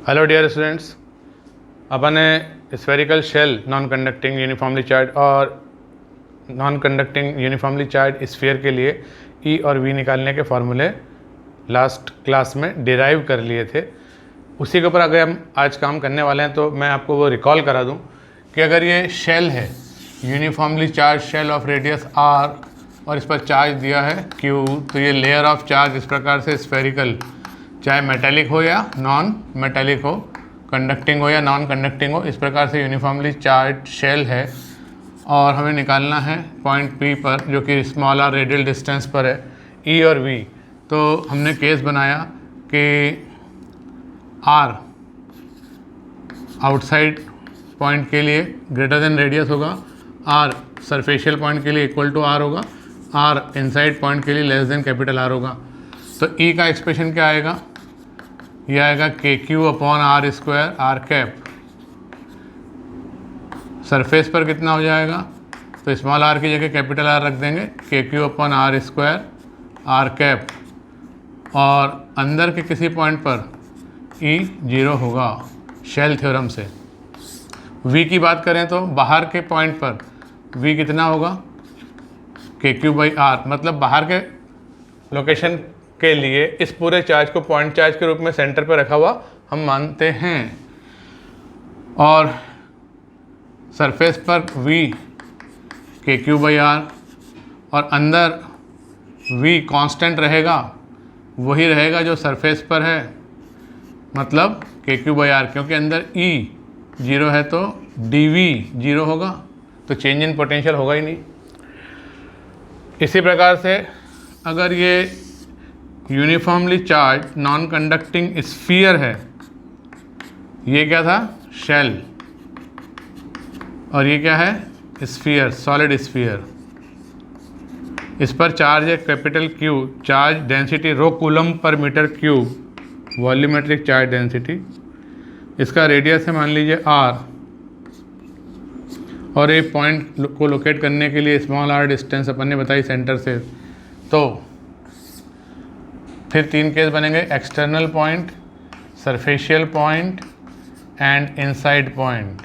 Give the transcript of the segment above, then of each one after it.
Hello dear students, अपन ने spherical shell non conducting uniformly charge और non conducting uniformly charge sphere के लिए ई और वी निकालने के फॉर्मूले लास्ट क्लास में डिराइव कर लिए थे। उसी के ऊपर अगर हम आज काम करने वाले हैं तो मैं आपको वो रिकॉल करा दूं कि अगर ये शेल है, uniformly charge shell of radius R और इस पर चार्ज दिया है क्यू, तो ये लेयर ऑफ चार्ज इस प्रकार से स्फेरिकल, चाहे मेटेलिक हो या नॉन मेटेलिक हो, कंडक्टिंग हो या नॉन कंडक्टिंग हो, इस प्रकार से यूनिफॉर्मली चार्ज शेल है। और हमें निकालना है पॉइंट पी पर, जो कि स्मॉल आर रेडियल डिस्टेंस पर है, ई और वी। तो हमने केस बनाया कि आर आउटसाइड पॉइंट के लिए ग्रेटर देन रेडियस होगा, आर सरफेशियल पॉइंट के लिए इक्वल टू आर होगा, आर इनसाइड पॉइंट के लिए लेस देन कैपिटल आर होगा। तो ई का एक्सप्रेशन क्या आएगा? यह आएगा K Q upon R square R cap. Surface पर कितना हो जाएगा? तो स्मॉल आर की जगह कैपिटल आर रख देंगे, K Q upon R square R cap. और अंदर के किसी पॉइंट पर ई 0 होगा शेल थ्योरम से। वी की बात करें तो बाहर के पॉइंट पर वी कितना होगा? के क्यू बाई आर, मतलब बाहर के लोकेशन के लिए इस पूरे चार्ज को पॉइंट चार्ज के रूप में सेंटर पर रखा हुआ हम मानते हैं। और सरफेस पर v के क्यू बाई आर और अंदर v कांस्टेंट रहेगा, वही रहेगा जो सरफेस पर है, मतलब के क्यू बाई आर, क्योंकि अंदर e 0 है तो dv 0 होगा, तो चेंज इन पोटेंशियल होगा ही नहीं। इसी प्रकार से अगर ये uniformly charge non conducting sphere है, ये क्या था? शेल, और ये क्या है? Sphere, solid sphere. इस पर चार्ज है capital Q, charge density rho coulomb per metre cube, volumetric charge density. इसका रेडियस है मान लीजिए आर, और एक पॉइंट को लोकेट करने के लिए स्मॉल आर डिस्टेंस अपन ने बताई सेंटर से। तो फिर 3 केस बनेंगे, external point, surfacial point and inside point.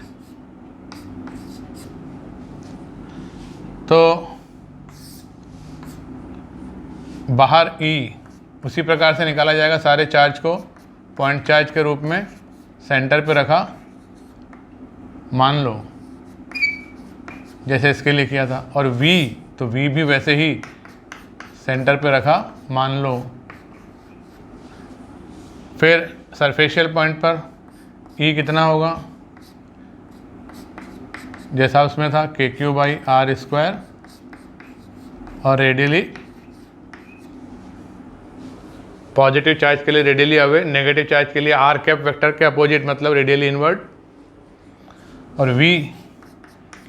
तो बाहर ई उसी प्रकार से निकाला जाएगा, सारे चार्ज को पॉइंट चार्ज के रूप में सेंटर पे रखा, मान लो जैसे इसके लिए किया था। और वी, तो वी भी वैसे ही सेंटर पे रखा, मान लो। फिर सरफेशियल पॉइंट पर ई कितना होगा? जैसा उसमें था के क्यू बाई आर स्क्वायर, और रेडियली पॉजिटिव चार्ज के लिए रेडियली अवे, नेगेटिव चार्ज के लिए आर कैप वेक्टर के अपोजिट, मतलब रेडियली इनवर्ड। और वी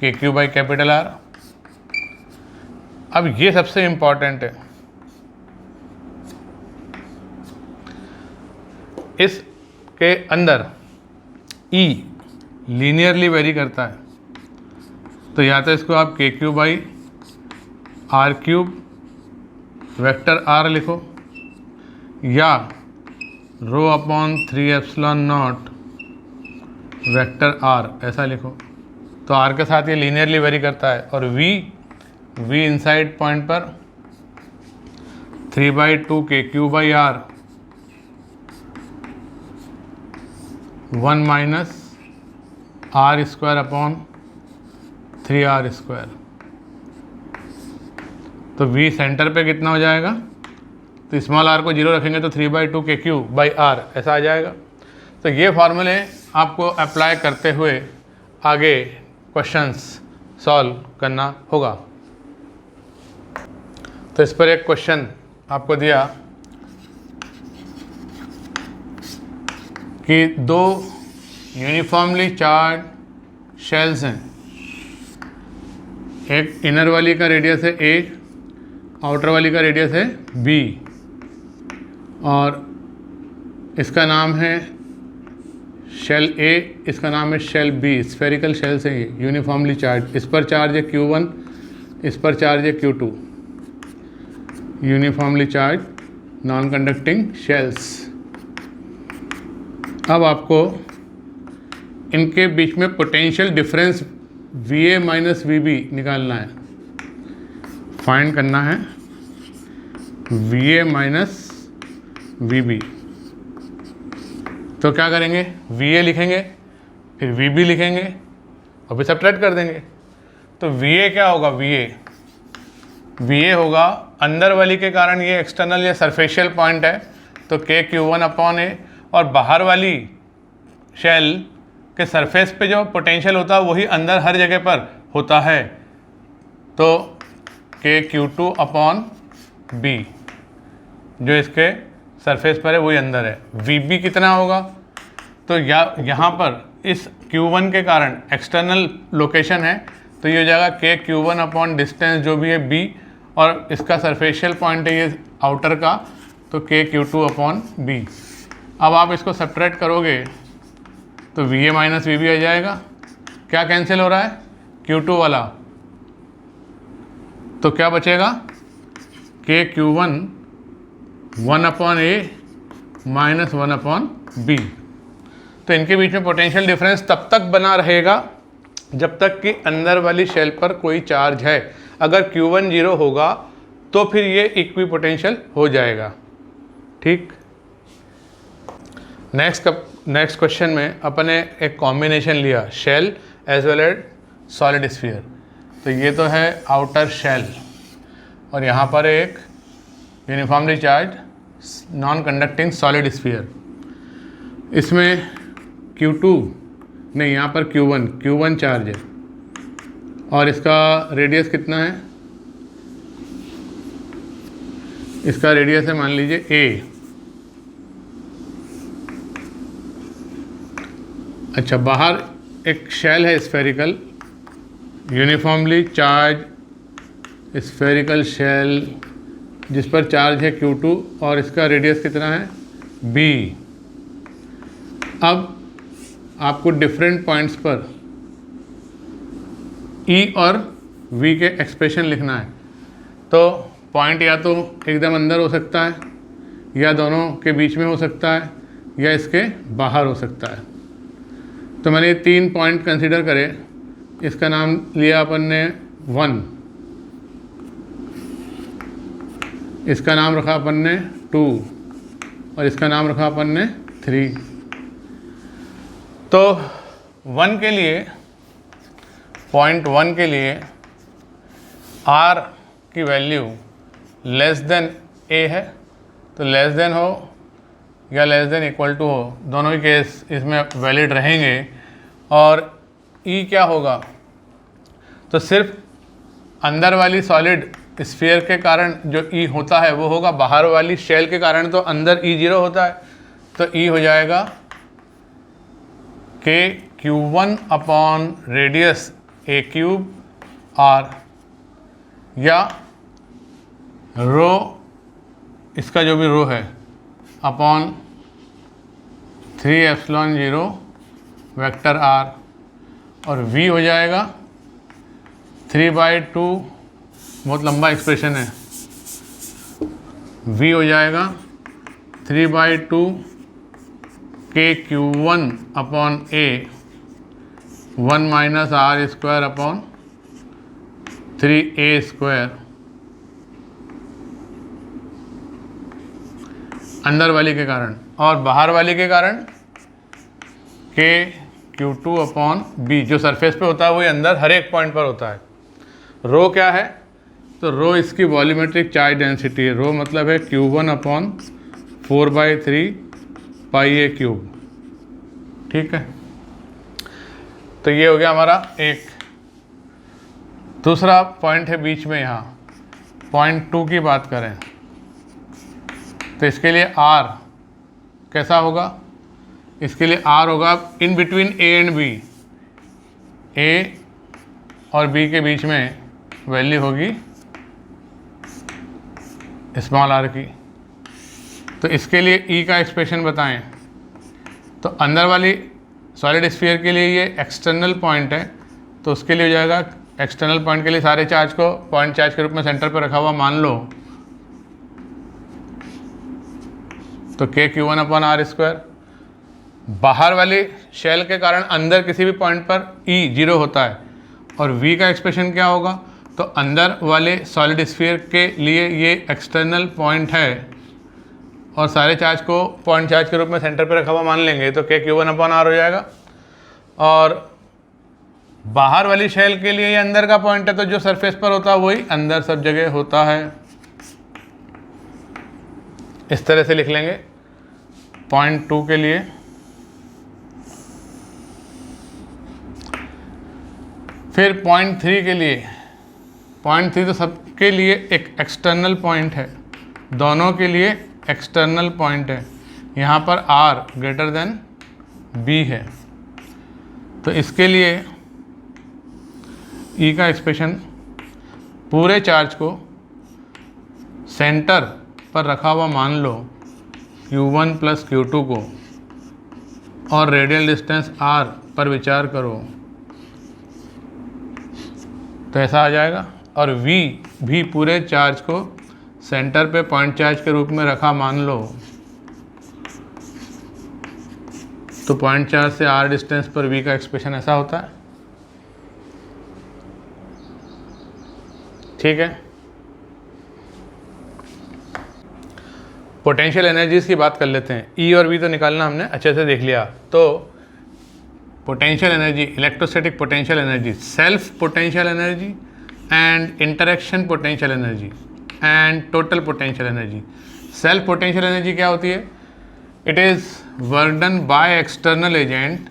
के क्यू बाई कैपिटल आर। अब ये सबसे इम्पॉर्टेंट है, इसके अंदर ई लीनियरली वेरी करता है, तो या तो इसको आप k q by r cube vector r लिखो, या rho upon 3 epsilon naught vector r ऐसा लिखो। तो आर के साथ ये लीनियरली वेरी करता है। और वी इनसाइड पॉइंट पर 3/2 k q by r 1 minus r square upon 3r square. तो v सेंटर पे कितना हो जाएगा? तो स्मॉल r को 0 रखेंगे तो 3/2 के क्यू बाई आर ऐसा आ जाएगा। तो ये फॉर्मूले आपको अप्लाई करते हुए आगे क्वेश्चंस सॉल्व करना होगा। तो इस पर एक क्वेश्चन आपको दिया कि 2 यूनिफॉर्मली चार्ज शेल्स हैं, एक इनर वाली का रेडियस है a, आउटर वाली का रेडियस है b, और इसका नाम है शेल a, इसका नाम है शेल b। स्फेरिकल शेल्स हैं ये, यूनिफॉर्मली चार्ज। इस पर चार्ज है q1, इस पर चार्ज है q2, uniformly charge non conducting shells. अब आपको इनके बीच में potential difference VA minus VB निकालना है, फाइंड करना है VA माइनस VB। तो क्या करेंगे, VA लिखेंगे, फिर VB लिखेंगे और फिर सब्ट्रैक्ट कर देंगे। तो VA क्या होगा, VA होगा अंदर वाली के कारण ये एक्सटर्नल या सरफेशियल पॉइंट है तो KQ1/A, और बाहर वाली शेल के सरफेस पे जो पोटेंशियल होता है वही अंदर हर जगह पर होता है तो KQ2/B, जो इसके सरफेस पर है वही अंदर है। VB कितना होगा, तो यहाँ पर इस Q1 के कारण एक्सटर्नल लोकेशन है तो ये हो जाएगा KQ1 डिस्टेंस जो भी है B, और इसका सरफेशियल पॉइंट है ये आउटर का तो KQ2/B। अब आप इसको सब्ट्रैक्ट करोगे तो VA माइनस VB आ जाएगा। क्या कैंसिल हो रहा है, Q2 वाला, तो क्या बचेगा KQ1 1/A माइनस 1/B। तो इनके बीच में पोटेंशियल डिफरेंस तब तक बना रहेगा जब तक कि अंदर वाली शेल पर कोई चार्ज है। अगर Q1 0 होगा तो फिर ये इक्विपोटेंशियल हो जाएगा। ठीक, नेक्स्ट क्वेश्चन में अपने एक कॉम्बिनेशन लिया shell as well as solid sphere. तो ये तो है आउटर शेल और यहाँ पर एक uniformly charge non conducting solid sphere. इसमें Q2 नहीं, यहाँ पर Q1 चार्ज है और इसका रेडियस कितना है, इसका रेडियस है मान लीजिए A। अच्छा, बाहर एक शेल है spherical, uniformly charge spherical shell जिस पर चार्ज है Q2 और इसका रेडियस कितना है B। अब आपको डिफरेंट पॉइंट्स पर E और V के एक्सप्रेशन लिखना है। तो पॉइंट या तो एकदम अंदर हो सकता है या दोनों के बीच में हो सकता है या इसके बाहर हो सकता है। तो मैंने 3 पॉइंट कंसीडर करे, इसका नाम लिया अपन ने 1, इसका नाम रखा अपन ने 2 और इसका नाम रखा अपन ने 3। तो 1 के लिए, पॉइंट 1 के लिए R की वैल्यू लेस देन A है, तो लेस देन हो या लेस देन इक्वल टू हो, दोनों ही केस इसमें वैलिड रहेंगे। और E क्या होगा, तो सिर्फ अंदर वाली सॉलिड स्फीयर के कारण जो E होता है वो होगा, बाहर वाली शेल के कारण तो अंदर E 0 होता है। तो E हो जाएगा KQ1 upon radius A cube R, या रो, इसका जो भी रो है अपॉन 3ε0 वेक्टर R, और V हो जाएगा 3/2, बहुत लंबा एक्सप्रेशन है, V हो जाएगा 3/2 KQ1 upon A 1 minus R² upon 3A², अंदर वाली के कारण, और बाहर वाली के कारण KQ2 अपॉन B, जो सरफेस पे होता है वही अंदर हर एक पॉइंट पर होता है। रो क्या है, तो रो इसकी वॉल्यूमेट्रिक चार्ज डेंसिटी है, रो मतलब है Q1 अपॉन 4/3 πA³। ठीक है, तो ये हो गया हमारा एक। दूसरा पॉइंट है बीच में, यहाँ पॉइंट 2 की बात करें तो इसके लिए R कैसा होगा, इसके लिए R होगा in between A and B, A और B के बीच में वैल्यू होगी स्मॉल r की। तो इसके लिए E का एक्सप्रेशन बताएं, तो अंदर वाली सॉलिड स्फीयर के लिए ये एक्सटर्नल पॉइंट है तो उसके लिए हो जाएगा, एक्सटर्नल पॉइंट के लिए सारे चार्ज को पॉइंट चार्ज के रूप में सेंटर पर रखा हुआ मान लो, तो KQ1 अपॉन R²। बाहर वाली शेल के कारण अंदर किसी भी पॉइंट पर ई 0 होता है। और वी का एक्सप्रेशन क्या होगा, तो अंदर वाले सॉलिड स्फीयर के लिए ये एक्सटर्नल पॉइंट है और सारे चार्ज को पॉइंट चार्ज के रूप में सेंटर पर रखा हुआ मान लेंगे, तो KQ1/R हो जाएगा। और बाहर वाली शेल के लिए ये अंदर का पॉइंट है, तो जो सरफेस पर होता है वही अंदर सब जगह होता है। इस तरह से लिख लेंगे। पॉइंट 2 के लिए फिर पॉइंट 3 के लिए, पॉइंट 3 तो सबके लिए एक एक्सटर्नल पॉइंट है, दोनों के लिए एक्सटर्नल पॉइंट है। यहाँ पर R ग्रेटर देन B है, तो इसके लिए E का एक्सप्रेशन पूरे चार्ज को सेंटर पर रखा हुआ मान लो Q1 + Q2 को, और रेडियल डिस्टेंस R पर विचार करो, तो ऐसा आ जाएगा। और V भी पूरे चार्ज को सेंटर पे पॉइंट चार्ज के रूप में रखा मान लो, तो पॉइंट चार्ज से R डिस्टेंस पर V का एक्सप्रेशन ऐसा होता है। ठीक है। पोटेंशियल एनर्जीज की बात कर लेते हैं। E और V तो निकालना हमने अच्छे से देख लिया। तो potential energy, electrostatic potential energy, self potential energy and interaction potential energy and total potential energy. Self potential energy क्या होती है? It is work done by external agent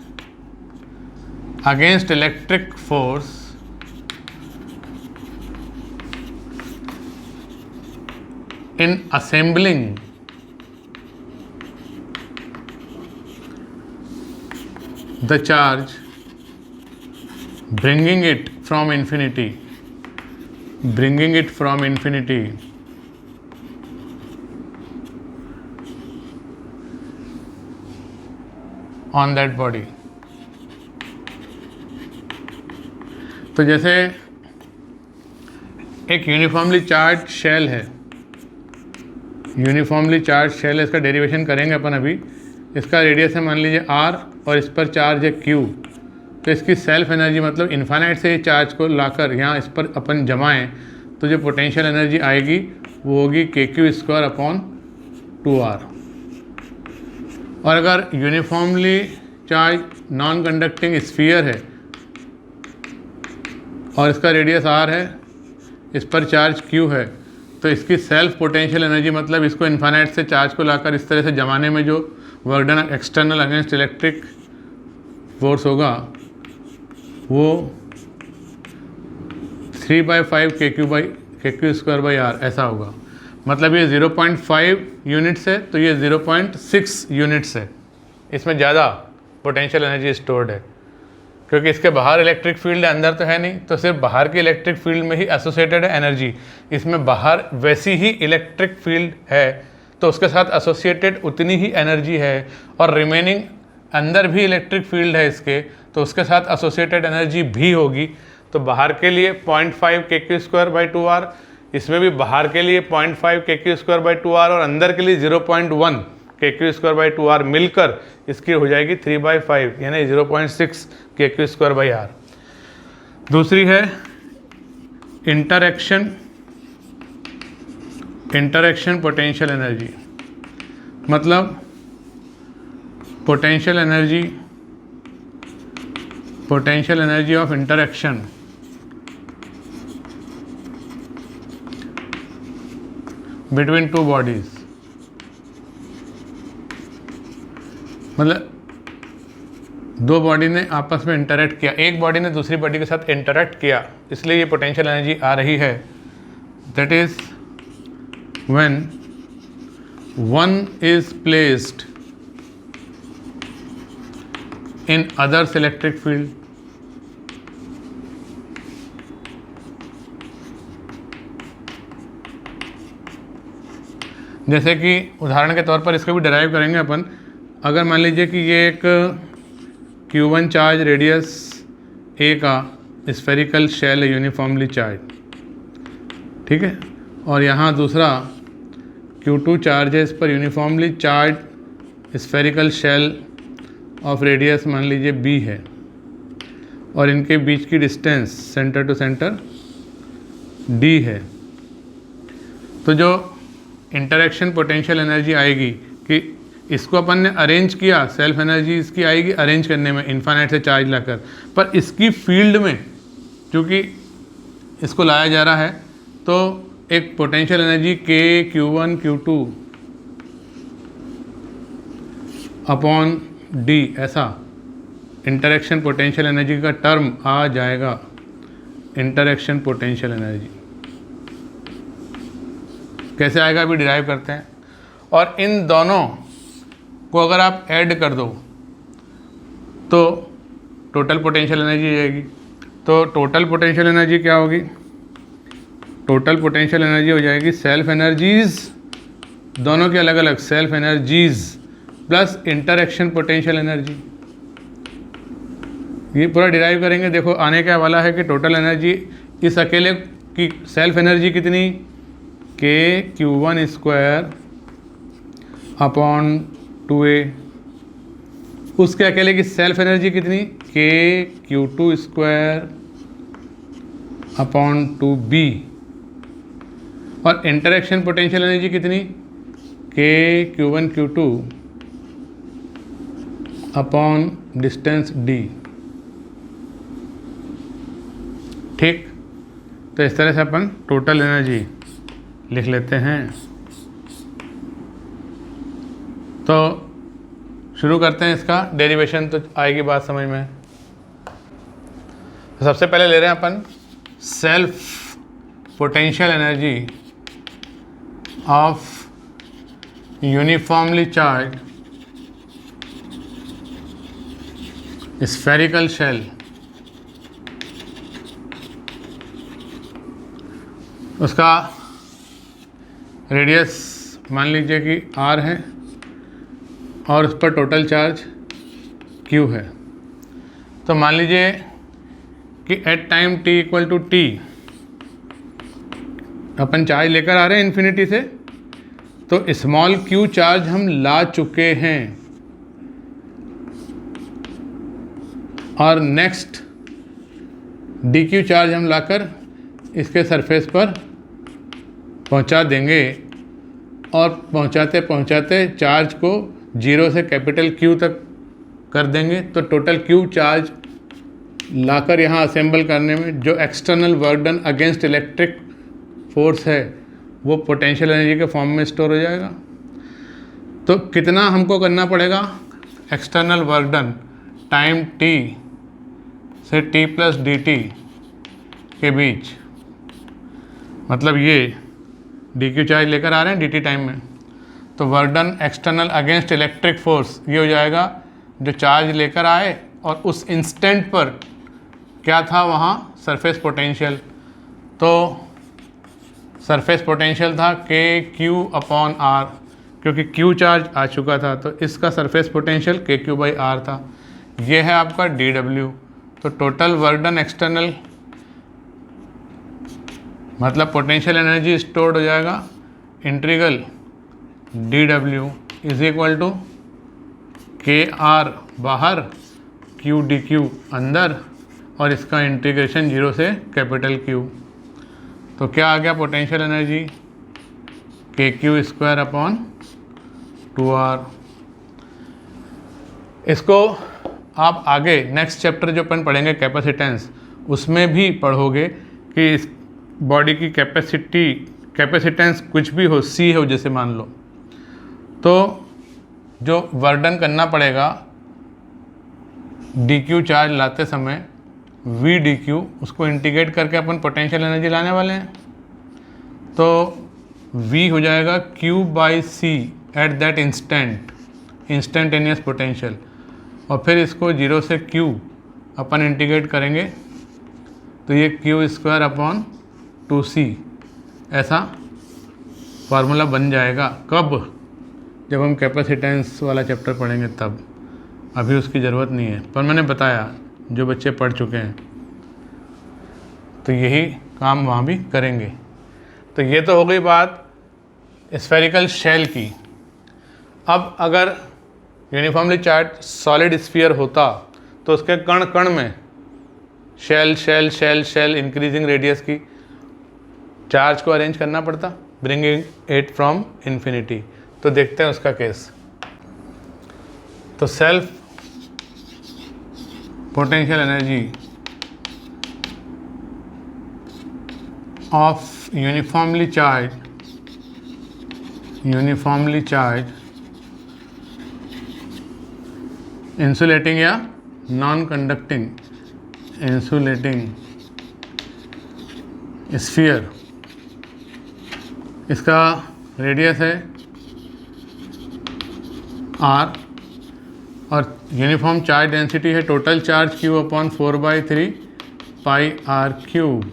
against electric force in assembling the charge, bringing it from infinity on that body। तो जैसे एक uniformly charge shell है, uniformly charge shell है, इसका derivation करेंगे अपन अभी। इसका रेडियस है मान लीजिए R और इस पर चार्ज है Q, तो इसकी सेल्फ एनर्जी मतलब इन्फानाइट से चार्ज को लाकर यहाँ इस पर अपन जमाएं तो जो पोटेंशियल एनर्जी आएगी वो होगी KQ²/2R। और अगर uniformly charge non conducting sphere है और इसका रेडियस R है, इस पर चार्ज Q है, तो इसकी सेल्फ पोटेंशियल एनर्जी मतलब इसको इन्फानाइट से चार्ज को लाकर इस तरह से जमाने में जो work done external against electric force होगा वो 3/5 KQ²/R ऐसा होगा। मतलब ये 0.5 यूनिट्स है, तो ये 0.6 यूनिट्स है। इसमें ज़्यादा पोटेंशियल एनर्जी स्टोर्ड है क्योंकि इसके बाहर इलेक्ट्रिक फील्ड है, अंदर तो है नहीं, तो सिर्फ बाहर की इलेक्ट्रिक फील्ड में ही एसोसिएटेड है एनर्जी। इसमें बाहर वैसी ही इलेक्ट्रिक फील्ड है तो उसके साथ एसोसिएटेड उतनी ही एनर्जी है, और रिमेनिंग अंदर भी इलेक्ट्रिक फील्ड है इसके, तो उसके साथ एसोसिएटेड एनर्जी भी होगी। तो बाहर के लिए 0.5 KQ²/2R, इसमें भी बाहर के लिए 0.5 KQ²/2R और अंदर के लिए 0.1 KQ²/2R मिलकर इसकी हो जाएगी 3/5 यानी 0.6 KQ²/R। दूसरी है इंटरैक्शन पोटेंशियल एनर्जी, मतलब potential energy of interaction between two bodies. मतलब दो बॉडी ने आपस में इंटरैक्ट किया, एक बॉडी ने दूसरी बॉडी के साथ इंटरैक्ट किया, इसलिए ये पोटेंशियल एनर्जी आ रही है। That is when one is placed in others electric field जैसे कि उदाहरण के तौर पर इसको भी डिराइव करेंगे अपन। अगर मान लीजिए कि ये एक Q1 चार्ज रेडियस A का स्फेरिकल शेल है यूनिफॉर्मली चार्ज, ठीक है, और यहाँ दूसरा Q2 चार्ज है, इस पर uniformly charge spherical shell of radius मान लीजिए b है और इनके बीच की distance centre to centre d है, तो जो इंटरेक्शन पोटेंशियल एनर्जी आएगी कि इसको अपन ने अरेंज किया, सेल्फ एनर्जी इसकी आएगी अरेंज करने में इन्फाइनाइट से चार्ज लाकर, पर इसकी फील्ड में क्योंकि इसको लाया जा रहा है तो एक potential energy k q1 q2 upon d ऐसा इंटरेक्शन पोटेंशियल एनर्जी का टर्म आ जाएगा, इंटरेक्शन पोटेंशियल एनर्जी कैसे आएगा अभी डिराइव करते हैं। और इन दोनों को अगर आप ऐड कर दो तो टोटल पोटेंशियल एनर्जी आएगी। तो टोटल पोटेंशियल एनर्जी क्या होगी, टोटल पोटेंशियल एनर्जी हो जाएगी सेल्फ एनर्जीज, दोनों के अलग अलग self energies plus interaction potential energy. ये पूरा डिराइव करेंगे, देखो आने क्या वाला है कि टोटल एनर्जी इस अकेले की सेल्फ एनर्जी कितनी k q1 square upon 2a, उसके अकेले की सेल्फ एनर्जी कितनी k q2 square upon 2b, और इंटरेक्शन पोटेंशियल एनर्जी कितनी k q1 q2 upon distance d। ठीक, तो इस तरह से अपन टोटल एनर्जी लिख लेते हैं। तो शुरू करते हैं इसका डेरिवेशन, तो आएगी बात समझ में। तो सबसे पहले ले रहे हैं अपन self potential energy of uniformly charge spherical shell. उसका रेडियस मान लीजिए कि r है और उस पर टोटल चार्ज q है। तो मान लीजिए कि at time t equal to t अपन चार्ज लेकर आ रहे हैं इन्फिनिटी से, तो स्मॉल q चार्ज हम ला चुके हैं और नेक्स्ट dq चार्ज हम लाकर इसके सरफेस पर पहुंचा देंगे और पहुंचाते पहुंचाते चार्ज को 0 से कैपिटल Q तक कर देंगे। तो टोटल Q चार्ज लाकर यहाँ असेंबल करने में जो external work done against electric force है वो पोटेंशियल एनर्जी के फॉर्म में स्टोर हो जाएगा। तो कितना हमको करना पड़ेगा, external work done time t से t प्लस dt के बीच, मतलब ये dq चार्ज लेकर आ रहे हैं dt टाइम में, तो work done external against electric force ये हो जाएगा जो चार्ज लेकर आए और उस इंस्टेंट पर क्या था वहाँ सरफेस पोटेंशियल। तो सरफेस पोटेंशियल था k q अपॉन r, क्योंकि q चार्ज आ चुका था तो इसका surface potential k q by r था। ये है आपका dw। तो टोटल वर्क डन एक्सटर्नल मतलब पोटेंशियल एनर्जी स्टोर्ड हो जाएगा integral dw is equal to k r बाहर q dq अंदर और इसका इंटीग्रेशन 0 से कैपिटल Q। तो क्या आ गया पोटेंशियल एनर्जी के क्यू स्क्वायर अपॉन 2r। इसको आप आगे नेक्स्ट चैप्टर जो अपन पढ़ेंगे कैपेसिटेंस, उसमें भी पढ़ोगे कि इस बॉडी की कैपेसिटेंस कुछ भी हो, C हो जैसे मान लो, तो जो वर्क डन करना पड़ेगा dq चार्ज लाते समय v dq, उसको इंटीग्रेट करके अपन पोटेंशियल एनर्जी लाने वाले हैं। तो v हो जाएगा q by c at that instantaneous potential, और फिर इसको 0 से q अपन इंटीग्रेट करेंगे तो ये q स्क्वायर अपॉन 2c ऐसा फार्मूला बन जाएगा। कब? जब हम कैपेसिटेंस वाला चैप्टर पढ़ेंगे तब, अभी उसकी ज़रूरत नहीं है, पर मैंने बताया जो बच्चे पढ़ चुके हैं तो यही काम वहाँ भी करेंगे। तो ये तो हो गई बात स्फेरिकल शेल की। अब अगर यूनिफॉर्मली चार्ज सॉलिड स्फीयर होता तो उसके कण कण में shell shell shell shell increasing radius की चार्ज को अरेंज करना पड़ता, ब्रिंगिंग इट फ्रॉम इन्फिनिटी। तो देखते हैं उसका केस। तो self potential energy of uniformly charge insulating या नॉन कंडक्टिंग इंसुलेटिंग स्फीयर, इसका रेडियस है r और यूनिफॉर्म चार्ज डेंसिटी है टोटल चार्ज Q अपॉन 4/3 पाई r क्यूब।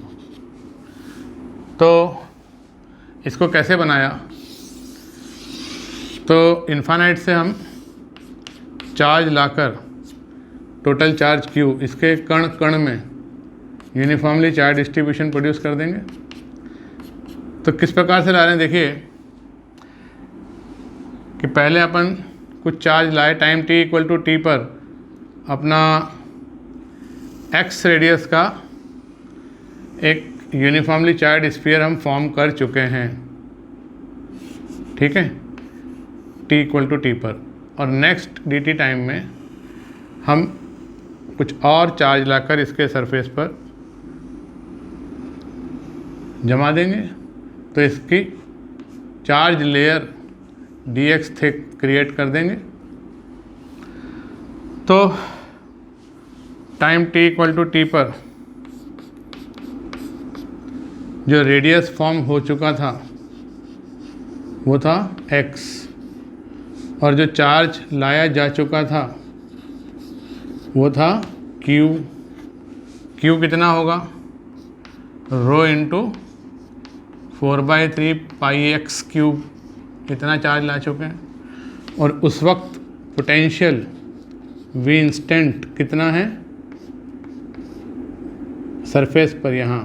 तो इसको कैसे बनाया? तो इन्फानाइट से हम चार्ज लाकर टोटल चार्ज Q इसके कण कण में यूनिफॉर्मली चार्ज डिस्ट्रीब्यूशन प्रोड्यूस कर देंगे। तो किस प्रकार से ला रहे हैं देखिए कि पहले अपन कुछ चार्ज लाए time t equal to t पर अपना x रेडियस का एक यूनिफॉर्मली चार्ज स्फीयर हम फॉर्म कर चुके हैं, ठीक है, t इक्वल टू टी पर। और नेक्स्ट dt टाइम में हम कुछ और चार्ज लाकर इसके सरफेस पर जमा देंगे तो इसकी charge layer dx thick create कर देंगे। तो time t equal to t पर जो रेडियस फॉर्म हो चुका था वो था x और जो चार्ज लाया जा चुका था वो था q। q कितना होगा? रो इंटू 4/3 पाई x क्यूब, इतना चार्ज ला चुके हैं। और उस वक्त पोटेंशियल v इंस्टेंट कितना है सरफेस पर, यहाँ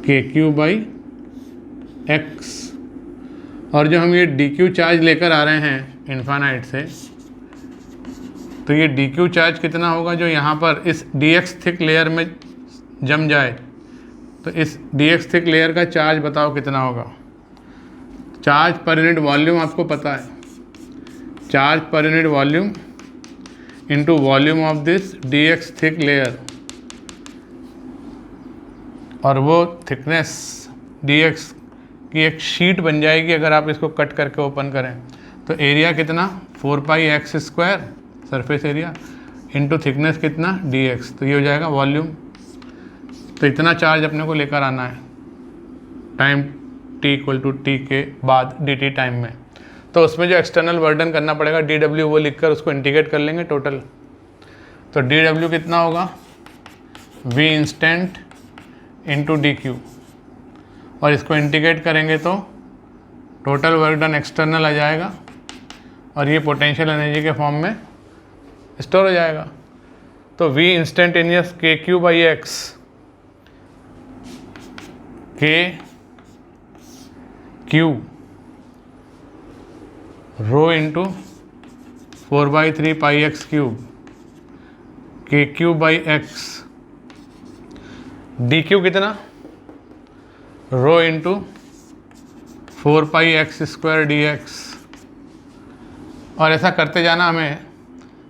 kq/x। और जो हम ये dq चार्ज लेकर आ रहे हैं इन्फानाइट से, तो ये dq चार्ज कितना होगा जो यहाँ पर इस dx थिक लेयर में जम जाए। तो इस dx थिक लेयर का चार्ज बताओ कितना होगा? चार्ज पर यूनिट वॉल्यूम आपको पता है, charge per unit volume into volume of this dx thick layer, और वो थिकनेस dx की एक शीट बन जाएगी अगर आप इसको कट करके ओपन करें। तो एरिया कितना? 4πx² surface area into thickness कितना? dx। तो ये हो जाएगा वॉल्यूम। तो इतना चार्ज अपने को लेकर आना है time t equal to t के बाद dt टाइम में। तो उसमें जो एक्सटर्नल बर्डन करना पड़ेगा dw वो लिखकर उसको इंटीग्रेट कर लेंगे टोटल। तो dw कितना होगा? v इंस्टेंट इंटू dq, और इसको इंटीग्रेट करेंगे तो टोटल वर्क डन एक्सटर्नल आ जाएगा और ये पोटेंशियल एनर्जी के फॉर्म में स्टोर हो जाएगा। तो v इंस्टेंटेनियस kq/x kq रो इंटू 4/3 पाई x क्यूब kq/x, dq कितना? Rho into 4πx² dx। और ऐसा करते जाना हमें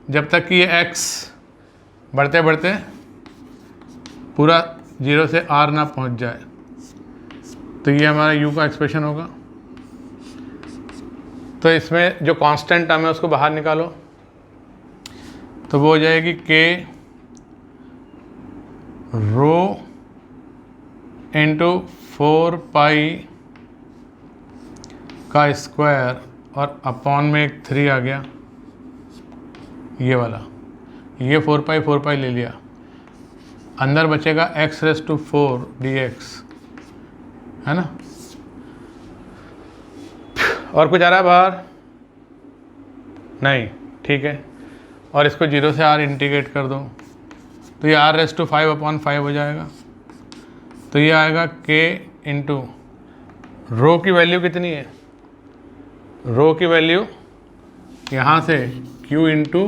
जब तक कि ये x बढ़ते बढ़ते पूरा 0 से r ना पहुंच जाए। तो ये हमारा u का एक्सप्रेशन होगा। तो इसमें जो कांस्टेंट टर्म है उसको बाहर निकालो तो वो हो जाएगी k रो इंटू 4π का स्क्वायर और अपॉन में एक 3 आ गया, ये वाला, ये 4π ले लिया, अंदर बचेगा x⁴ dx, है ना। और कुछ आ रहा है बाहर? नहीं, ठीक है। और इसको 0 से r इंटीग्रेट कर दो तो ये r⁵/5 हो जाएगा। तो ये आएगा k इंटू रो की वैल्यू कितनी है? रो की वैल्यू यहाँ से Q इंटू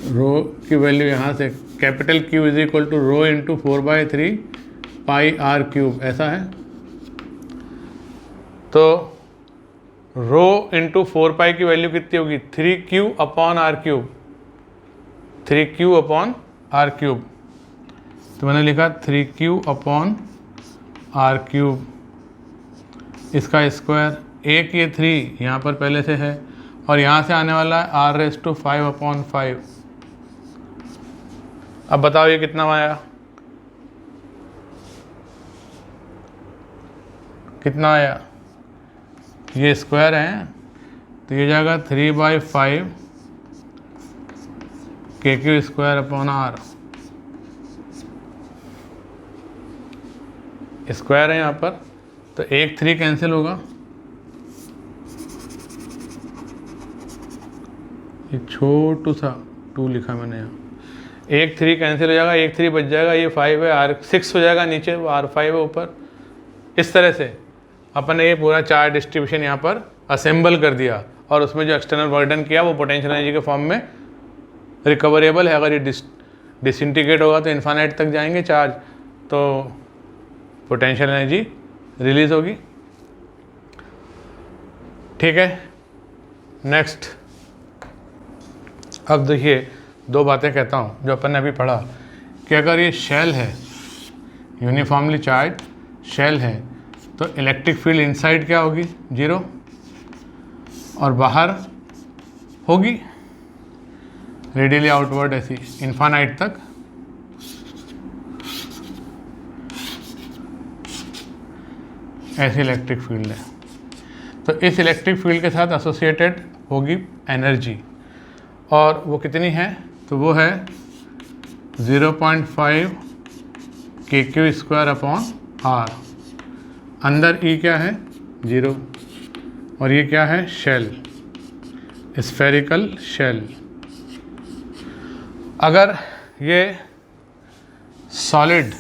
रो की वैल्यू यहाँ से capital Q is equal to rho into 4/3 pi r cube, ऐसा है। तो रो इंटू 4 पाई की वैल्यू कितनी होगी? 3Q upon r cube, 3Q upon r cube. तो मैंने लिखा 3Q अपॉन आर क्यूब, इसका स्क्वायर, एक ये 3 यहाँ पर पहले से है और यहाँ से आने वाला है r⁵ अब बताओ ये कितना आया? कितना आया? ये स्क्वायर है तो ये जाएगा 3/5 KQ square upon R। Square है यहाँ पर, तो एक 3 कैंसिल होगा, ये छोटू सा 2 लिखा मैंने यहाँ, एक 3 कैंसिल हो जाएगा, एक 3 बच जाएगा, ये 5 है, R6 हो जाएगा नीचे, R5 है ऊपर। इस तरह से अपन ने ये पूरा चार्ज डिस्ट्रीब्यूशन यहाँ पर असेंबल कर दिया और उसमें जो एक्सटर्नल वर्क डन किया वो पोटेंशियल एनर्जी के फॉर्म में रिकवरेबल है। अगर ये डिसइंटीग्रेट होगा तो इन्फानाइट तक जाएंगे चार्ज, तो पोटेंशियल एनर्जी रिलीज होगी। ठीक है, नेक्स्ट। अब देखिए 2 बातें कहता हूँ जो अपन ने अभी पढ़ा कि अगर ये शेल है, यूनिफॉर्मली चार्ज शेल है, तो इलेक्ट्रिक फील्ड इनसाइड क्या होगी? 0, और बाहर होगी रेडियली आउटवर्ड ऐसी इन्फानाइट तक। ऐसी इलेक्ट्रिक फील्ड है, तो इस इलेक्ट्रिक फील्ड के साथ एसोसिएटेड होगी एनर्जी, और वो कितनी है? तो वो है 0.5 KQ स्क्वायर अपॉन R। अंदर E क्या है? 0, और ये क्या है? Shell, spherical shell. अगर ये solid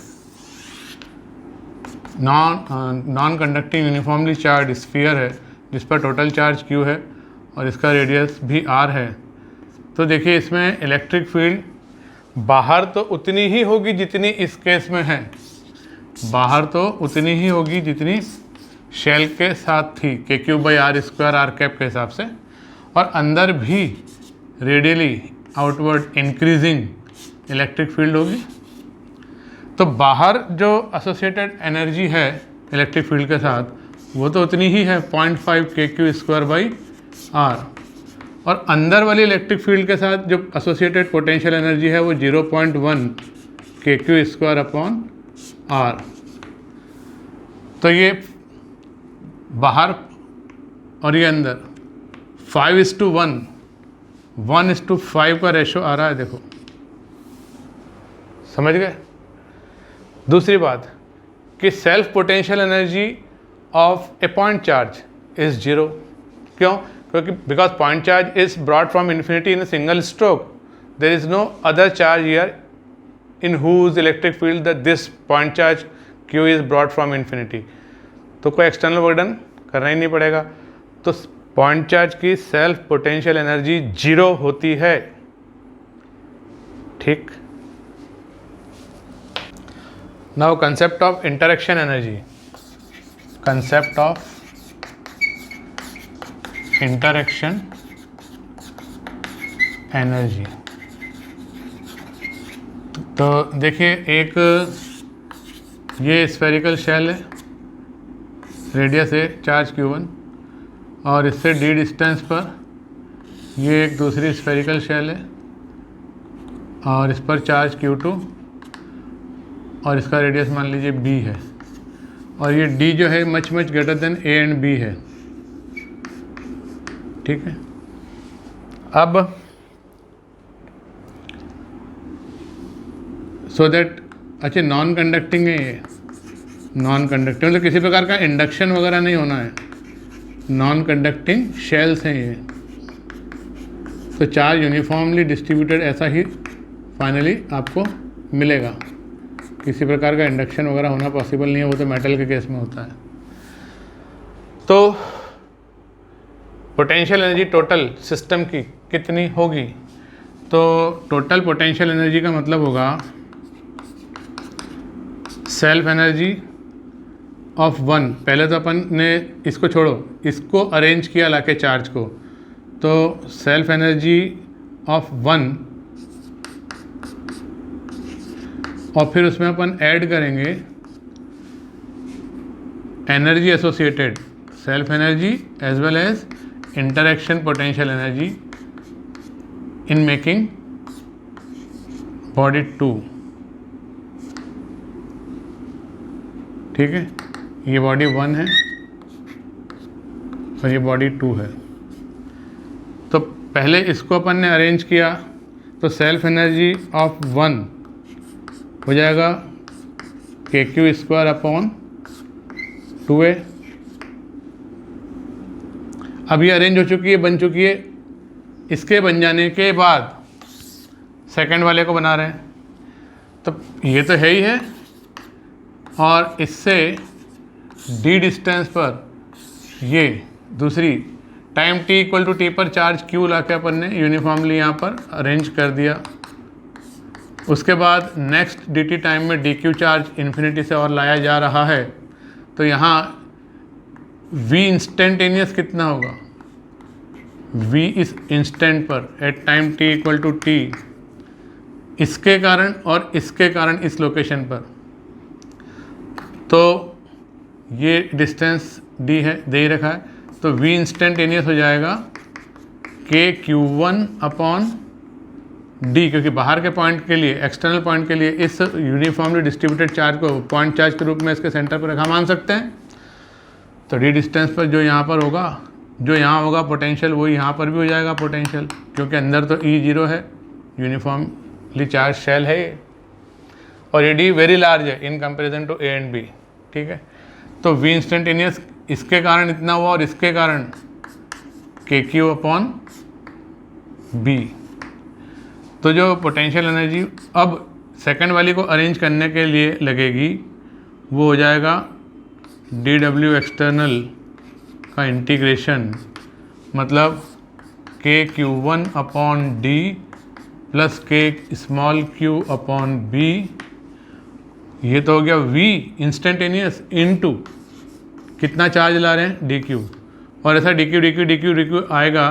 non conducting uniformly charge sphere है जिस पर टोटल चार्ज Q है और इसका रेडियस भी R है, तो देखिए इसमें इलेक्ट्रिक फील्ड बाहर तो उतनी ही होगी जितनी इस केस में है, बाहर तो उतनी ही होगी जितनी शेल के साथ थी KQ/R स्क्वायर R कैप के हिसाब से, और अंदर भी radially outward increasing electric field होगी। तो बाहर जो एसोसिएटेड एनर्जी है इलेक्ट्रिक फील्ड के साथ वो तो उतनी ही है 0.5 KQ स्क्वायर R, और अंदर वाली इलेक्ट्रिक फील्ड के साथ जो एसोसिएटेड पोटेंशियल एनर्जी है वो 0.1 KQ स्क्वायर अपॉन R। तो ये बाहर और ये अंदर 5:1, 1:5 का रेशो आ रहा है, देखो, समझ गए? दूसरी बात कि self potential energy of a point charge is 0। क्यों? क्योंकि because point charge is brought from infinity in a single stroke, there is no other charge here in whose electric field that this point charge Q is brought from infinity. तो कोई external work done करना ही नहीं पड़ेगा, तो point charge की self potential energy 0 होती है। ठीक। Now concept of interaction energy, concept of interaction energy. तो देखिए एक ये स्फेरिकल शेल है, रेडियस है चार्ज Q1, और इससे d डिस्टेंस पर ये एक दूसरी स्फेरिकल शेल है और इस पर चार्ज Q2 और इसका रेडियस मान लीजिए b है, और ये d जो है much greater than a and b है। ठीक है। अब सो दैट, अच्छा नॉन कंडक्टिंग है ये, नॉन कंडक्टिंग मतलब किसी प्रकार का इंडक्शन वगैरह नहीं होना है, नॉन कंडक्टिंग शेल्स हैं ये, तो चार्ज यूनिफॉर्मली डिस्ट्रीब्यूटेड ऐसा ही फाइनली आपको मिलेगा। किसी प्रकार का इंडक्शन वगैरह होना पॉसिबल नहीं है, वो तो मेटल के केस में होता है। तो पोटेंशियल एनर्जी टोटल सिस्टम की कितनी होगी? तो टोटल पोटेंशियल एनर्जी का मतलब होगा सेल्फ एनर्जी ऑफ वन। पहले तो अपन ने इसको छोड़ो, इसको अरेंज किया लाके चार्ज को, तो सेल्फ एनर्जी ऑफ वन और फिर उसमें अपन ऐड करेंगे energy associated, self energy as well as interaction potential energy in making body 2। ठीक है, ये बॉडी 1 है और ये बॉडी 2 है। तो पहले इसको अपन ने अरेंज किया तो सेल्फ एनर्जी ऑफ 1 हो जाएगा KQ² अपॉन 2A। अब ये अरेंज हो चुकी है, बन चुकी है। इसके बन जाने के बाद सेकंड वाले को बना रहे हैं, तो ये तो है ही है, और इससे d डिस्टेंस पर ये दूसरी time t equal to t पर चार्ज q ला के अपन ने यूनिफॉर्मली यहाँ पर अरेंज कर दिया। उसके बाद नेक्स्ट dt टाइम में dq चार्ज इन्फिनिटी से और लाया जा रहा है, तो यहाँ v इंस्टेंटेनियस कितना होगा? v इस इंस्टेंट पर at time t equal to t, इसके कारण और इसके कारण इस लोकेशन पर। तो ये डिस्टेंस d है, दे ही रखा है, तो v इंस्टेंटेनियस हो जाएगा KQ1 अपॉन d, क्योंकि बाहर के पॉइंट के लिए, एक्सटर्नल पॉइंट के लिए इस यूनिफॉर्मली डिस्ट्रीब्यूटेड चार्ज को पॉइंट चार्ज के रूप में इसके सेंटर पर रखा मान सकते हैं। तो d डिस्टेंस पर जो यहाँ पर होगा, जो यहाँ होगा पोटेंशियल, वो यहाँ पर भी हो जाएगा पोटेंशियल, क्योंकि अंदर तो E0 है, यूनिफॉर्मली चार्ज शेल है ये, और ये d वेरी लार्ज है in comparison to A and B। ठीक है, तो v इंस्टेंटेनियस इसके कारण इतना हुआ और इसके कारण KQ अपॉन B। तो जो पोटेंशियल एनर्जी अब सेकंड वाली को अरेंज करने के लिए लगेगी, वो हो जाएगा dW एक्सटर्नल का इंटीग्रेशन, मतलब KQ1 upon D plus K upon B। ये तो हो गया V इंस्टेंटेनियस इनटू कितना चार्ज ला रहे हैं dq, और ऐसा dq आएगा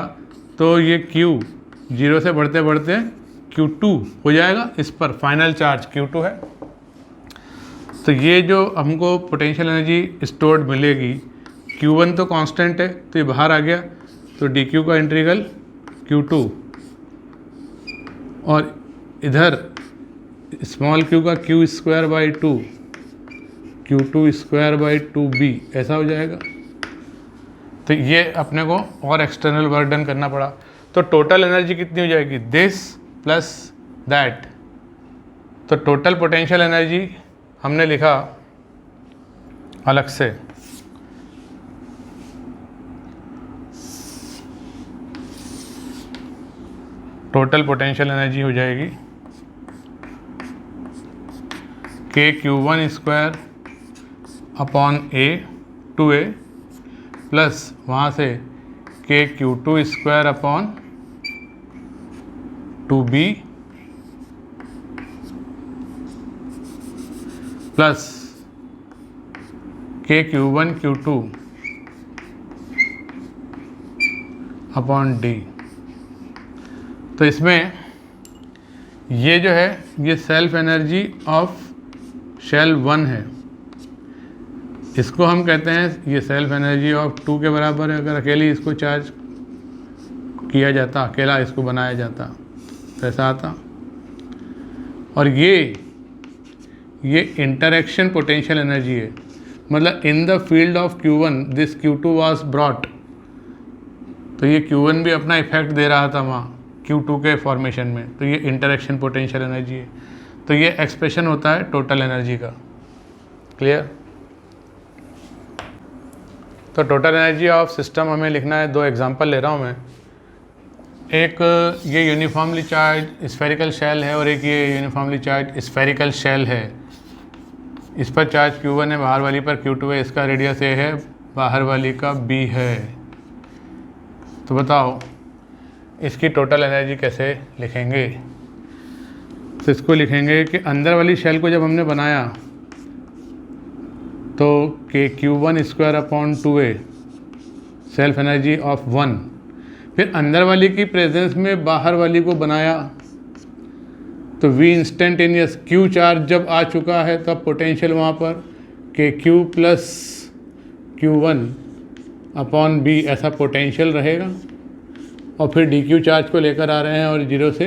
तो ये q 0 से बढ़ते बढ़ते Q2 हो जाएगा, इस पर फाइनल चार्ज Q2 है। तो ये जो हमको पोटेंशियल एनर्जी स्टोर्ड मिलेगी, Q1 तो कांस्टेंट है तो ये बाहर आ गया, तो dq का इंटीग्रल Q2, और इधर स्मॉल q का Q²/2 Q2²/2b ऐसा हो जाएगा। तो ये अपने को और एक्सटर्नल वर्क डन करना पड़ा। तो टोटल एनर्जी कितनी हो जाएगी? This plus that. तो टोटल पोटेंशियल एनर्जी हमने लिखा अलग से, टोटल पोटेंशियल एनर्जी हो जाएगी KQ1² upon A 2A plus वहाँ से KQ2² upon 2B plus KQ1 Q2 upon D। तो इसमें ये जो है ये सेल्फ एनर्जी ऑफ शेल 1 है, इसको हम कहते हैं ये सेल्फ एनर्जी ऑफ 2 के बराबर है। अगर अकेली इसको चार्ज किया जाता, अकेला इसको बनाया जाता तो ऐसा आता। और ये इंटरैक्शन पोटेंशियल एनर्जी है, मतलब in the field of Q1 this Q2 was brought. तो ये Q1 भी अपना इफेक्ट दे रहा था वहाँ Q2 के फॉर्मेशन में, तो ये इंटरैक्शन पोटेंशियल एनर्जी है। तो ये एक्सप्रेशन होता है टोटल एनर्जी का। क्लियर? तो टोटल एनर्जी ऑफ सिस्टम हमें लिखना है। 2 एग्जांपल ले रहा हूँ मैं। एक ये यूनिफॉर्मली चार्ज स्फेरिकल शेल है और एक ये यूनिफॉर्मली चार्ज स्फेरिकल शेल है। इस पर चार्ज Q1 है, बाहर वाली पर Q2 है, इसका रेडियस A है, बाहर वाली का B है। तो बताओ इसकी टोटल एनर्जी कैसे लिखेंगे। तो इसको लिखेंगे कि अंदर वाली शेल को जब हमने बनाया तो KQ1² सेल्फ एनर्जी ऑफ 1, फिर अंदर वाली की प्रेजेंस में बाहर वाली को बनाया तो V इंस्टेंटेनियस Q चार्ज जब आ चुका है तब पोटेंशियल वहाँ पर KQ + Q1/B ऐसा पोटेंशियल रहेगा, और फिर DQ चार्ज को लेकर आ रहे हैं और 0 से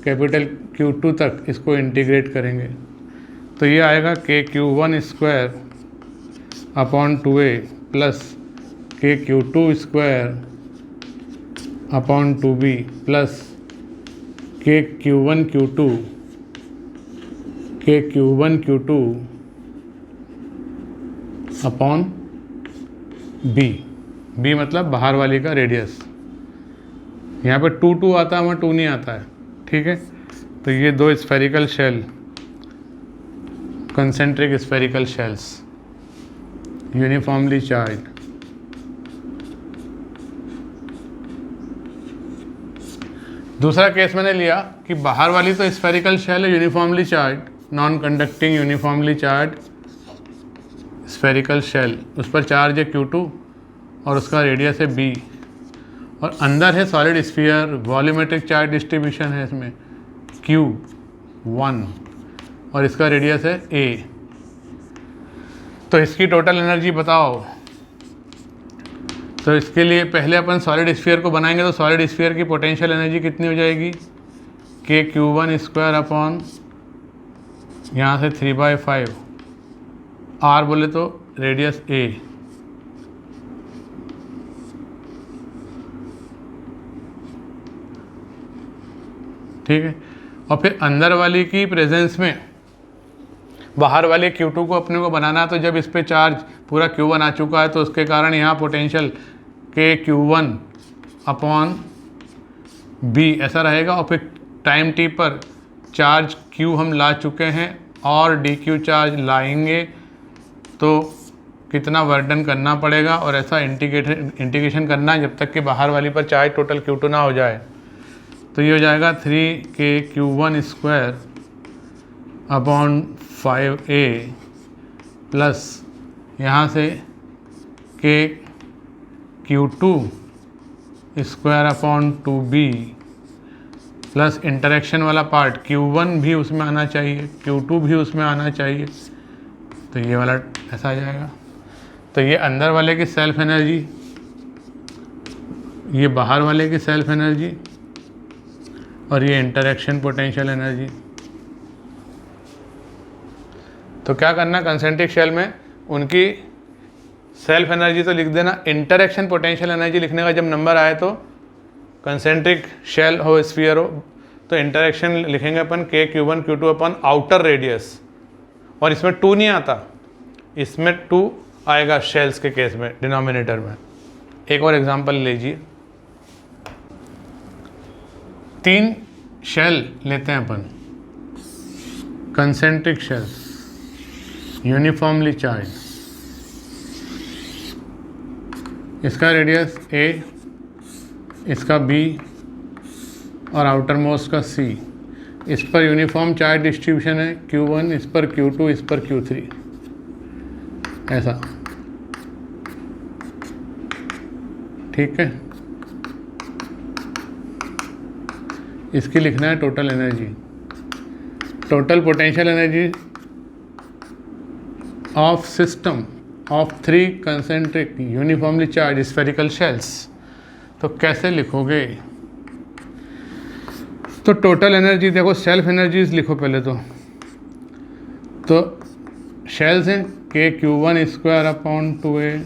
कैपिटल Q2 तक इसको इंटीग्रेट करेंगे। तो ये आएगा KQ1² + KQ2² + KQ1Q2/B। B मतलब बाहर वाली का रेडियस। यहाँ पे 2 आता है, वहाँ 2 नहीं आता है, ठीक है। तो ये दो spherical shell, concentric spherical shells, uniformly charge. दूसरा केस मैंने लिया कि बाहर वाली तो स्फेरिकल शेल है, uniformly charge, non conducting uniformly charge spherical shell, उस पर चार्ज है Q2 और उसका रेडियस है B, और अंदर है solid sphere, volumetric charge distribution है इसमें Q1 और इसका रेडियस है A। तो इसकी टोटल एनर्जी बताओ। तो इसके लिए पहले अपन सॉलिड स्फीयर को बनाएंगे, तो सॉलिड स्फीयर की पोटेंशियल एनर्जी कितनी हो जाएगी, KQ1² यहाँ से 3/5, R बोले तो रेडियस A, ठीक है। और फिर अंदर वाली की प्रेजेंस में बाहर वाले Q2 को अपने को बनाना है, तो जब इस पे चार्ज पूरा Q1 आ चुका है तो उसके कारण यहाँ पोटेंशियल KQ1/B ऐसा रहेगा, और फिर टाइम t पर चार्ज Q हम ला चुके हैं और DQ चार्ज लाएंगे, तो कितना वर्डन करना पड़ेगा, और ऐसा इंटीग्रेशन करना है जब तक कि बाहर वाली पर चार्ज टोटल Q2 ना हो जाए। तो ये हो जाएगा 3KQ1²/5A प्लस यहाँ से KQ2²/2B प्लस इंटरेक्शन वाला पार्ट Q1 भी उसमें आना चाहिए, Q2 भी उसमें आना चाहिए, तो ये वाला ऐसा आ जाएगा। तो ये अंदर वाले की सेल्फ एनर्जी, ये बाहर वाले की सेल्फ एनर्जी, और ये इंटरेक्शन पोटेंशियल एनर्जी। तो क्या करना, कंसेंट्रिक शेल में उनकी सेल्फ एनर्जी तो लिख देना, इंटरेक्शन पोटेंशियल एनर्जी लिखने का जब नंबर आए तो कंसेंट्रिक शेल हो, स्फीयर हो, तो इंटरेक्शन लिखेंगे अपन KQ1Q2/आउटर रेडियस, और इसमें 2 नहीं आता, इसमें 2 आएगा शेल्स के केस में डिनोमिनेटर में। एक और एग्जांपल लीजिए, 3 शेल लेते हैं अपन, कंसेंट्रिक शेल्स, यूनिफॉर्मली चार्ज, इसका रेडियस A, इसका B और आउटर मोस्ट का C। इस पर यूनिफॉर्म चार्ज डिस्ट्रीब्यूशन है Q1, इस पर Q2, इस पर Q3, ऐसा, ठीक है। इसकी लिखना है total energy, total potential energy of system of 3 concentric uniformly charge spherical shells. तो कैसे लिखोगे, तो टोटल एनर्जी देखो, सेल्फ एनर्जीज लिखो पहले तो शेल्स हैं KQ1²/2A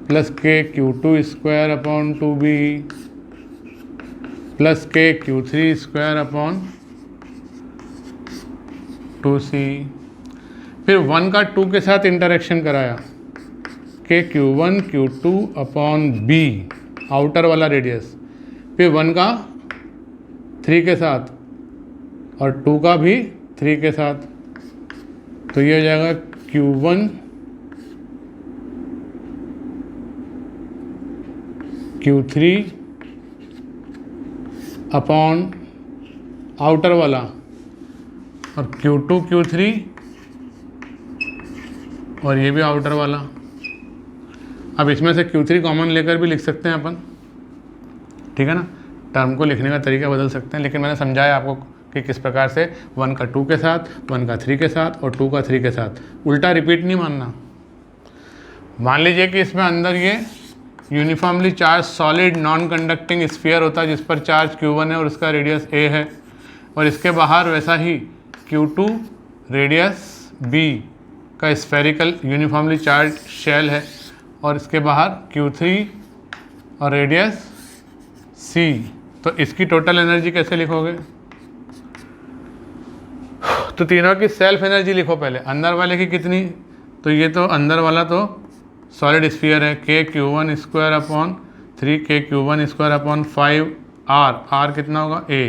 plus KQ2²/2B plus KQ3²/2C। फिर 1 का 2 के साथ इंटरेक्शन कराया, KQ1Q2/B आउटर वाला रेडियस, फिर 1 का 3 के साथ और 2 का भी 3 के साथ, तो ये हो जाएगा Q3 अपॉन आउटर वाला और Q2 Q3 और ये भी आउटर वाला। अब इसमें से Q3 कॉमन लेकर भी लिख सकते हैं अपन, ठीक है ना। टर्म को लिखने का तरीका बदल सकते हैं, लेकिन मैंने समझाया आपको कि किस प्रकार से 1 का 2 के साथ, 1 का 3 के साथ और 2 का 3 के साथ। उल्टा रिपीट नहीं मानना। मान लीजिए कि इसमें अंदर ये uniformly charge solid non conducting sphere होता है जिस पर चार्ज Q1 है और उसका रेडियस a है, और इसके बाहर वैसा ही Q2 रेडियस b का स्फेरिकल यूनिफॉर्मली चार्ज शेल है और इसके बाहर Q3 और रेडियस c। तो इसकी टोटल एनर्जी कैसे लिखोगे? तो तीनों की सेल्फ एनर्जी लिखो पहले। अंदर वाले की कितनी? तो ये तो अंदर वाला तो सॉलिड स्फीयर है, KQ1 square upon 3 KQ1 square upon 5 R कितना होगा? A,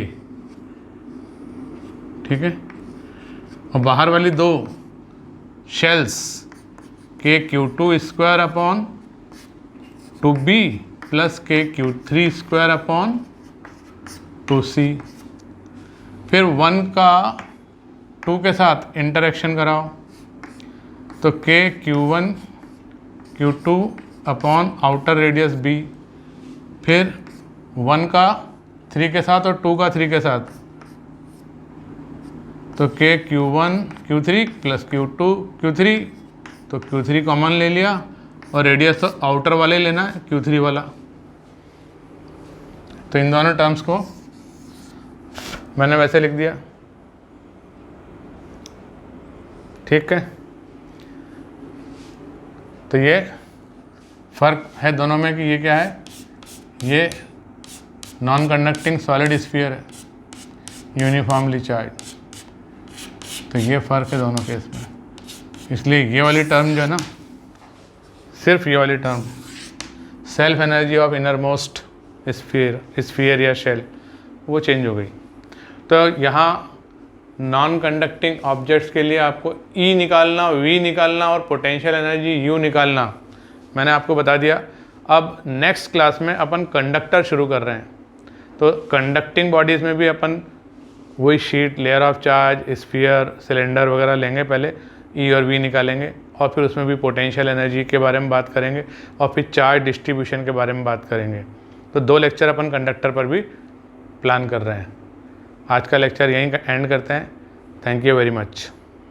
ठीक है। और बाहर वाली दो shells KQ2 square upon 2B plus KQ3 square upon 2C। फिर 1 का 2 के साथ इंटरेक्शन कराओ, तो KQ1 Q2 upon outer radius B। फिर 1 का 3 के साथ और 2 का 3 के साथ, तो KQ1 Q3 plus Q2 Q3, तो Q3 कॉमन ले लिया और रेडियस तो आउटर वाले लेना है Q3 वाला। तो इन दोनों टर्म्स को मैंने वैसे लिख दिया, ठीक है। तो ये फ़र्क है दोनों में कि ये क्या है, ये नॉन कंडक्टिंग सॉलिड स्फीयर है यूनिफॉर्मली चार्ज। तो ये फ़र्क है दोनों केस में। इसलिए ये वाली टर्म जो है ना, सिर्फ ये वाली term self energy of inner most sphere या शेल, वो चेंज हो गई। तो यहाँ नॉन कंडक्टिंग ऑब्जेक्ट्स के लिए आपको E निकालना, V निकालना और पोटेंशियल एनर्जी U निकालना मैंने आपको बता दिया। अब नेक्स्ट क्लास में अपन कंडक्टर शुरू कर रहे हैं। तो कंडक्टिंग बॉडीज़ में भी अपन वही sheet, layer of charge, sphere, cylinder वगैरह लेंगे। पहले E और V निकालेंगे और फिर उसमें भी पोटेंशियल एनर्जी के बारे में बात करेंगे और फिर चार्ज डिस्ट्रीब्यूशन के बारे में बात करेंगे। तो 2 लेक्चर अपन कंडक्टर पर भी प्लान कर रहे हैं। आज का लेक्चर यहीं एंड करते हैं। Thank you very much.